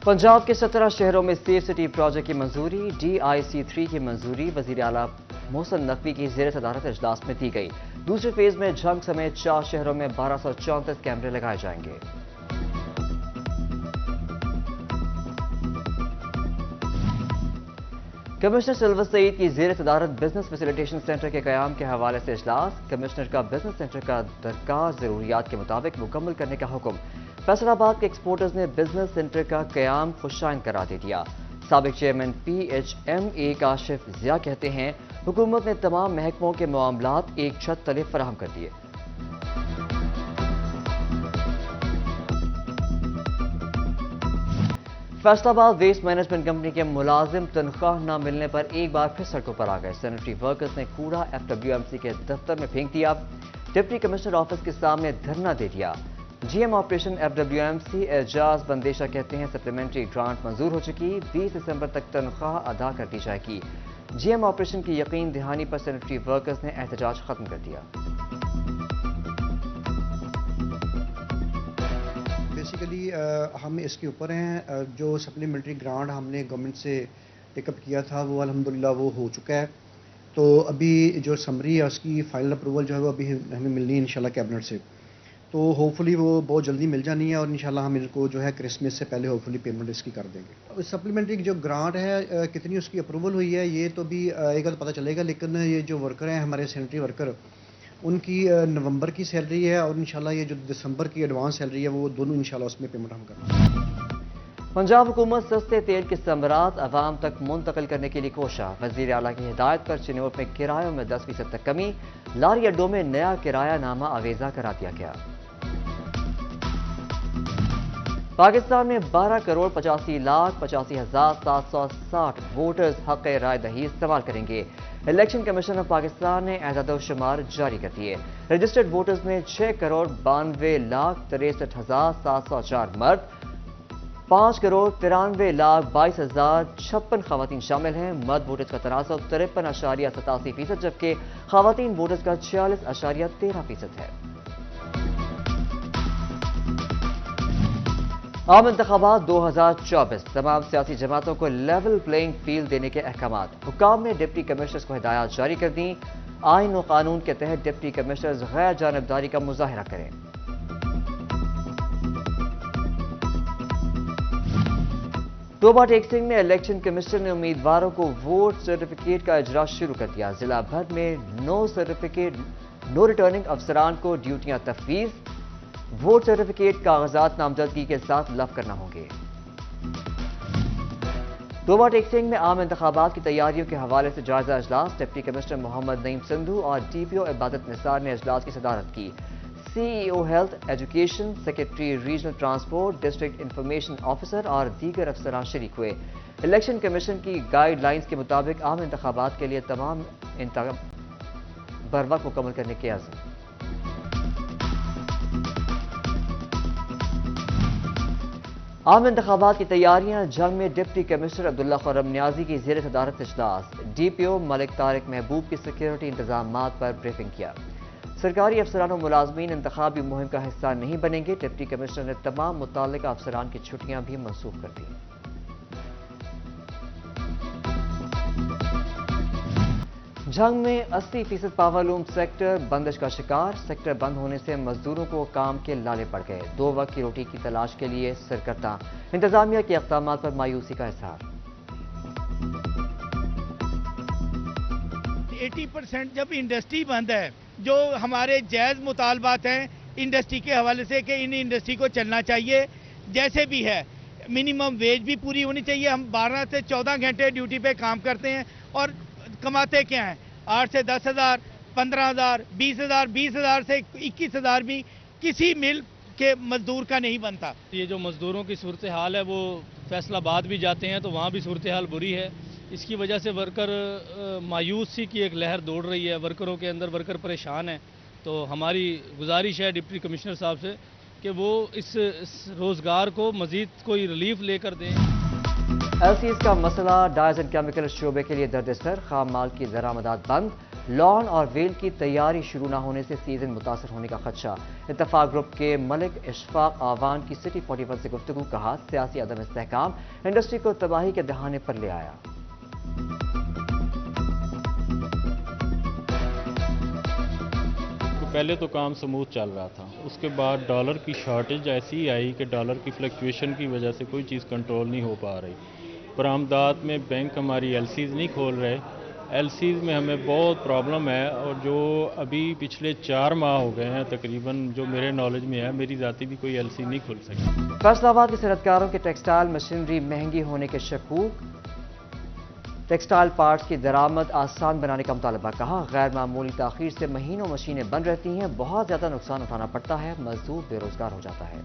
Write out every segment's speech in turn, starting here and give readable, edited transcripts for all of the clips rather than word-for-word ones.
पंजाब के 17 शहरों में सेफ सिटी प्रोजेक्ट की मंजूरी, DIC3 की मंजूरी वजीर आला मोहसिन नकवी की ज़ेर सदारत इजलास में दी गई। दूसरे फेज में झंग समेत 4 शहरों में 1234 कैमरे लगाए जाएंगे। कमिश्नर सिल्वर सईद की ज़ेर सदारत बिजनेस फैसिलिटेशन सेंटर के क़याम के हवाले से इजलास। कमिश्नर का बिजनेस सेंटर का दरकार ज़रूरियात के मुताबिक मुकम्मल करने का हुक्म। फैसलाबाद के एक्सपोर्टर्स ने बिजनेस सेंटर का क़याम खुशाइन करार दे दिया। साबिक चेयरमैन PHMA काशिफ ज़िया कहते हैं, हुकूमत ने तमाम महकमों के मामलात एक छत तले फराहम कर दिए। फैसलाबाद वेस्ट मैनेजमेंट कंपनी के मुलाजिम तनख्वाह न मिलने पर एक बार फिर सड़कों पर आ गए। सैनिटरी वर्कर्स ने कूड़ा FWMC के दफ्तर में फेंक दिया। डिप्टी कमिश्नर ऑफिस के सामने धरना दे दिया। GM operation FWMC Ejaz Bandesha कहते हैं, सप्लीमेंट्री ग्रांट मंजूर हो चुकी, 20 दिसंबर तक तनख्वाह अदा कर दी जाएगी। GM ऑपरेशन की यकीन दहानी पर सैनिटरी वर्कर्स ने एहतजाज खत्म कर दिया। बेसिकली हम इसके ऊपर हैं, जो सप्लीमेंट्री ग्रांट हमने गवर्नमेंट से टेकअप किया था वो अल्हम्दुलिल्लाह वो हो चुका है। तो अभी जो समरी है उसकी फाइनल अप्रूवल जो है वो अभी हमें मिलनी है इंशाल्लाह कैबिनेट से। तो होपफुली वो बहुत जल्दी मिल जानी है और इंशाल्लाह हम इनको जो है क्रिसमस से पहले होपफुली पेमेंट इसकी कर देंगे। सप्लीमेंट्री जो ग्रांट है कितनी उसकी अप्रूवल हुई है ये तो भी एक बार पता चलेगा, लेकिन ये जो वर्कर हैं हमारे सैनिटरी वर्कर उनकी नवंबर की सैलरी है और इंशाल्लाह ये जो दिसंबर की एडवांस सैलरी है वो दोनों इंशाल्लाह उसमें पेमेंट हम करेंगे। पंजाब हुकूमत सस्ते तेल के समरात अवाम तक मुंतकिल करने के लिए कोशा। वजीर आला की हिदायत पर चिनोर में किरायों में 10% तक कमी। लारी अड्डों में नया किराया नामा आवेजा करा दिया गया। पाकिस्तान में 12 करोड़ 85,85,760 वोटर्स हक़ राय दही इस्तेमाल करेंगे। इलेक्शन कमीशन ऑफ पाकिस्तान ने एजादोशुमार जारी कर दिए। रजिस्टर्ड वोटर्स में 6 करोड़ 92,63,704 मर्द, 5 करोड़ 93,22,056 खवातीन शामिल हैं। मर्द वोटर्स का तनासब 53.87%, जबकि खवातीन वोटर्स का 46.13% है। आम इंतखाबात 2024, तमाम सियासी जमातों को लेवल प्लेइंग फील्ड देने के अहकामात। हुकाम ने डिप्टी कमिश्नर्स को हिदायत जारी कर दी। आइन और कानून के तहत डिप्टी कमिश्नर्स गैर जानबदारी का मुजाहरा करें। तोबा टेक्सिंग में इलेक्शन कमीशन ने उम्मीदवारों को वोट सर्टिफिकेट का इजरा शुरू कर दिया। जिला भर में नो सर्टिफिकेट नो रिटर्निंग अफसरान को ड्यूटियां तफवीज। वोट सर्टिफिकेट कागजात नामजदगी के साथ लफ करना होंगे। तोबा टेक्सिंग में आम इंतखाबात की तैयारियों के हवाले से जायजा इजलास। डिप्टी कमिश्नर मोहम्मद नईम सिंधु और DPO इबादत निसार ने इजलास की सदारत की। CEO health education, secretary regional transport, district information officer और दीगर अफसरान शरीक हुए। इलेक्शन कमीशन की गाइडलाइंस के मुताबिक आम इंतखाबात के लिए तमाम इंतजाम बरवक्त मुकम्मल करने के आज़म। आम इंतखाबात की तैयारियां। जंग में डिप्टी कमिश्नर अब्दुल्ला खुर्रम नियाजी की ज़ेर सदारत इजलास। DPO मलिक तारिक महबूब की सिक्योरिटी इंतजामात पर ब्रीफिंग किया। सरकारी अफसरान और मुलाजमीन इंतखाबी मुहिम का हिस्सा नहीं बनेंगे। डिप्टी कमिश्नर ने तमाम मुताल्लिका अफसरान की छुट्टियां भी मनसूख कर दी। जंग में 80% पावरलूम सेक्टर बंदिश का शिकार। सेक्टर बंद होने से मजदूरों को काम के लाले पड़ गए। 2 वक्त की रोटी की तलाश के लिए सरकर्ता। इंतजामिया के इक़दामात पर मायूसी का इजहार। 80% जब इंडस्ट्री बंद है, जो हमारे जायज़ मुतालबात हैं इंडस्ट्री के हवाले से कि इन इंडस्ट्री को चलना चाहिए जैसे भी है, मिनिमम वेज भी पूरी होनी चाहिए। हम 12 से 14 घंटे ड्यूटी पे काम करते हैं और कमाते क्या हैं, 8 से 10,000, 15,000, 20,000, 20,000 से 21,000 भी किसी मिल के मजदूर का नहीं बनता। ये जो मजदूरों की सूरत हाल है वो फैसलाबाद भी जाते हैं तो वहाँ भी सूरत हाल बुरी है। इसकी वजह से वर्कर मायूसी की एक लहर दौड़ रही है, वर्करों के अंदर वर्कर परेशान है। तो हमारी गुजारिश है डिप्टी कमिश्नर साहब से कि वो इस रोज़गार को मज़ीद कोई रिलीफ लेकर दें। LCs का मसला डायज एंड केमिकल शोबे के लिए दर्द सर। खाम माल की दरामदात बंद। لان اور ویل کی تیاری شروع نہ ہونے سے سیزن متاثر ہونے کا خدشہ. اتفاق گروپ کے ملک اشفاق آوان کی سٹی 41 سے گفتگو. کہا سیاسی عدم استحکام انڈسٹری کو تباہی کے دہانے پر لے آیا. پہلے تو کام سموتھ چل رہا تھا، اس کے بعد ڈالر کی شارٹیج ایسی آئی کہ ڈالر کی فلیکچویشن کی وجہ سے کوئی چیز کنٹرول نہیں ہو پا رہی. برآمدات میں بینک ہماری ایل سیز نہیں کھول رہے، ایل سیز میں ہمیں بہت پرابلم ہے، اور جو ابھی پچھلے 4 ماہ ہو گئے ہیں تقریباً جو میرے نالج میں ہے، میری ذاتی بھی کوئی ایل سی نہیں کھل سکی. فیصلہ آباد کے صنعت کاروں کے ٹیکسٹائل مشینری مہنگی ہونے کے شکوک. ٹیکسٹائل پارٹس کی درآمد آسان بنانے کا مطالبہ. کہا غیر معمولی تاخیر سے مہینوں مشینیں بند رہتی ہیں، بہت زیادہ نقصان اٹھانا پڑتا ہے، مزدور بے روزگار ہو جاتا ہے.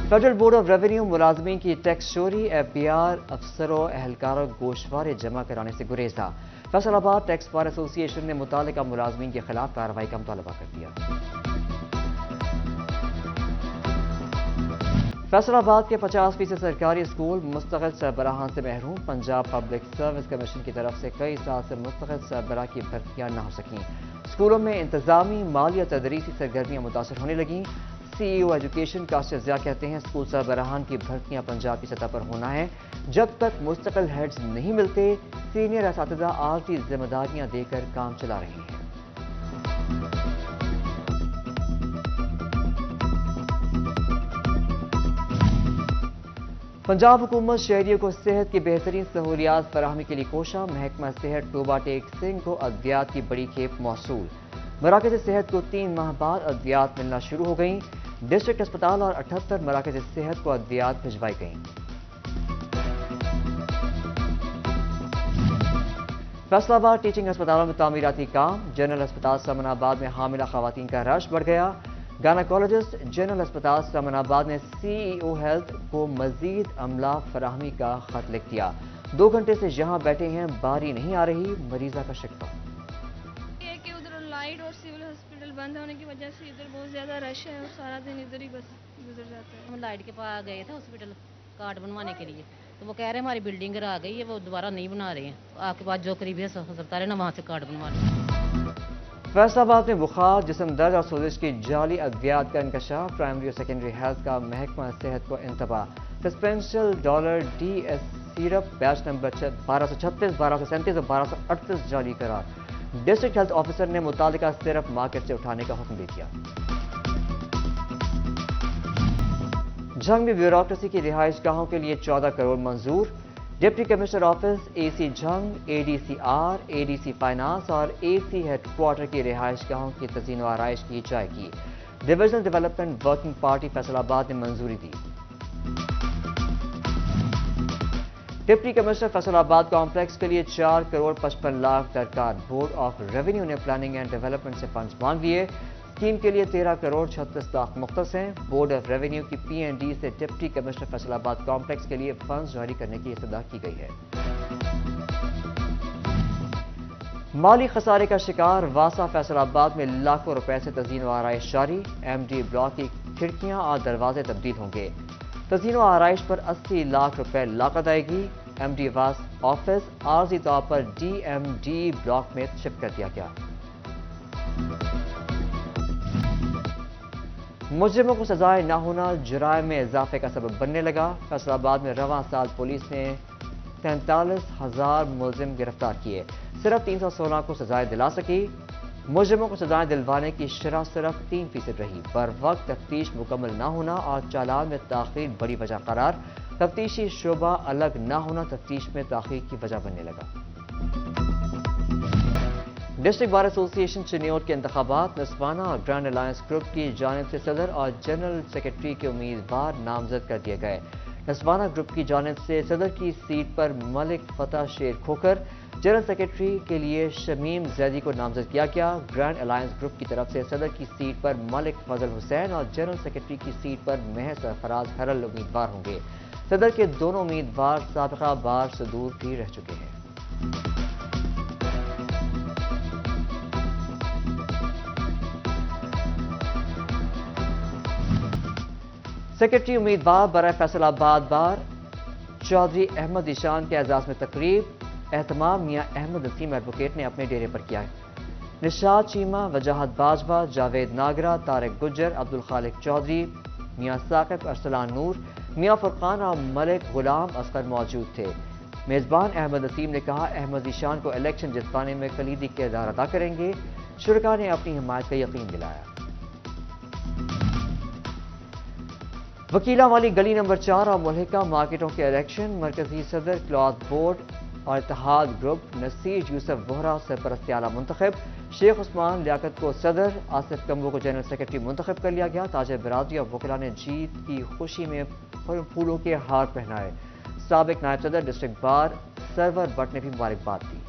فیڈرل بورڈ آف ریونیو ملازمین کی ٹیکس چوری، ایف بی آر افسروں اہلکاروں گوشوارے جمع کرانے سے گریزا. فیصل آباد ٹیکس بار ایسوسی ایشن نے متعلقہ ملازمین کے خلاف کارروائی کا مطالبہ کر دیا. فیصل آباد کے 50% سرکاری اسکول مستقل سربراہان سے محروم. پنجاب پبلک سروس کمیشن کی طرف سے کئی سال سے مستقل سربراہ کی بھرتیاں نہ ہو سکیں. اسکولوں میں انتظامی، مالی اور تدریسی سرگرمیاں متاثر ہونے لگیں. سی ای او ایجوکیشن کاسٹر ضیاء کہتے ہیں اسکول سربراہان کی بھرتیاں پنجاب کی سطح پر ہونا ہے. جب تک مستقل ہیڈز نہیں ملتے، سینئر اساتذہ عارضی ذمہ داریاں دے کر کام چلا رہے ہیں. پنجاب حکومت شہریوں کو صحت کی بہترین سہولیات فراہمی کے لیے کوشاں. محکمہ صحت ٹوبہ ٹیک سنگھ کو ادویات کی بڑی کھیپ موصول. مراکز صحت کو 3 ماہ بعد ادویات ملنا شروع ہو گئیں. ڈسٹرکٹ اسپتال اور 78 مراکز صحت کو ادویات بھجوائی گئیں. فیصل آباد ٹیچنگ اسپتالوں میں تعمیراتی کام. جنرل اسپتال سمن آباد میں حاملہ خواتین کا رش بڑھ گیا. گائناکالوجسٹ جنرل اسپتال سمن آباد نے سی ای او ہیلتھ کو مزید عملہ فراہمی کا خط لکھ دیا. 2 گھنٹے سے یہاں بیٹھے ہیں، باری نہیں آ رہی، مریضہ کا شکوہ. یہ کہ ادھر لائٹ اور سول ہاسپٹل بند ہونے کی وجہ سے ادھر بہت زیادہ رش ہے اور سارا دن ادھر ہی بس گزر جاتا ہے. ہم لائٹ کے پاس گئے تھے ہاسپٹل کارڈ بنوانے کے لیے، تو وہ کہہ رہے ہیں ہماری بلڈنگ آ گئی ہے، وہ دوبارہ نہیں بنا رہے ہیں. آپ کے پاس جو قریبی ہسپتال ہے نا وہاں سے کارڈ بنوا لیں. فیصل آباد میں بخار، جسم درد اور سوزش کی جعلی ادویات کا انکشاف. پرائمری اور سیکنڈری ہیلتھ کا محکمہ صحت کو انتباہ. سسپینشل ڈالر ڈی ایس سیرپ بیچ نمبر 1236، 1237 اور 1238 جعلی قرار. ڈسٹرکٹ ہیلتھ آفیسر نے متعلقہ سیرپ مارکیٹ سے اٹھانے کا حکم دے دیا. جھنگ میں بیوروکریسی کی رہائش گاہوں کے لیے 14 کروڑ منظور. ڈپٹی کمشنر آفس، اے سی جھنگ، اے ڈی سی آر، اے ڈی سی فائنانس اور اے سی ہیڈ کوارٹر کی رہائش گاہوں کی تزئین و آرائش کی جائے گی. Divisional development working party Faisal آباد نے منظوری دی. ڈپٹی کمشنر فیصل آباد کمپلیکس کے لیے 4 کروڑ 55 لاکھ درکار. بورڈ آف ریونیو نے پلاننگ اینڈ ڈیولپمنٹ سے فنڈز مانگ لیے. اسکیم کے لیے 13 کروڑ 36 لاکھ مختص ہیں. بورڈ آف ریونیو کی پی این ڈی سے ڈپٹی کمشنر فیصل آباد کمپلیکس کے لیے فنڈز جاری کرنے کی استدعا کی گئی ہے. مالی خسارے کا شکار واسا فیصل آباد میں لاکھوں روپے سے تزئین و آرائش جاری. ایم ڈی بلاک کی کھڑکیاں اور دروازے تبدیل ہوں گے. تزئین و آرائش پر 80 لاکھ روپے لاگت آئے گی. ایم ڈی واس آفس عارضی طور پر ڈی ایم ڈی بلاک میں شفٹ کر دیا گیا. مجرموں کو سزائے نہ ہونا جرائم میں اضافے کا سبب بننے لگا. فیصل آباد میں رواں سال پولیس نے 43,000 ملزم گرفتار کیے. صرف 316 کو سزائیں دلا سکی. مجرموں کو سزائیں دلوانے کی شرح صرف 3% رہی. بر وقت تفتیش مکمل نہ ہونا اور چالان میں تاخیر بڑی وجہ قرار. تفتیشی شعبہ الگ نہ ہونا تفتیش میں تاخیر کی وجہ بننے لگا. ڈسٹرکٹ بار ایسوسی ایشن چنیوٹ کے انتخابات. نسوانہ اور گرینڈ الائنس گروپ کی جانب سے صدر اور جنرل سیکرٹری کے امیدوار نامزد کر دیے گئے. نسوانہ گروپ کی جانب سے صدر کی سیٹ پر ملک فتح شیر کھوکھر، جنرل سیکرٹری کے لیے شمیم زیدی کو نامزد کیا گیا. گرینڈ الائنس گروپ کی طرف سے صدر کی سیٹ پر ملک فضل حسین اور جنرل سیکرٹری کی سیٹ پر محض سرفراز حرل امیدوار ہوں گے. صدر کے دونوں امیدوار سابقہ بار صدور بھی رہ چکے ہیں. سیکرٹری امیدوار برائے فیصل آباد بار चौधरी अहमद ईशान के एजाज में तकरीब, एहतमाम मियां अहमद नसीम एडवोकेट ने अपने डेरे पर किया है। निशाद चीमा, वजाहत बाजवा, जावेद नागरा, तारिक गुज्जर, अब्दुल खालिक चौधरी, मियां साकिब, अरसलान नूर, मियां फुरकान और मलिक गुलाम असगर मौजूद थे। मेजबान अहमद नसीम ने कहा, अहमद ईशान को इलेक्शन जितवाने में कलीदी किरदार अदा करेंगे। शुरका ने अपनी हिमायत का यकीन दिलाया। वकीला वाली गली नंबर 4 और मुल्हिका मार्केटों के इलेक्शन, मरकजी सदर क्लॉथ बोर्ड और इत्तेहाद ग्रुप, नसीर यूसुफ वोहरा सरपरस्ती आला मुंतखब, शेख उस्मान लियाकत को सदर, आसिफ कम्बो को जनरल सेक्रेटरी मुंतखब कर लिया गया। ताजिर बिरादरी और वकीला ने जीत की खुशी में फूलों के हार पहनाए। साबिक नायब सदर डिस्ट्रिक्ट बार सरवर बट ने भी मुबारकबाद दी।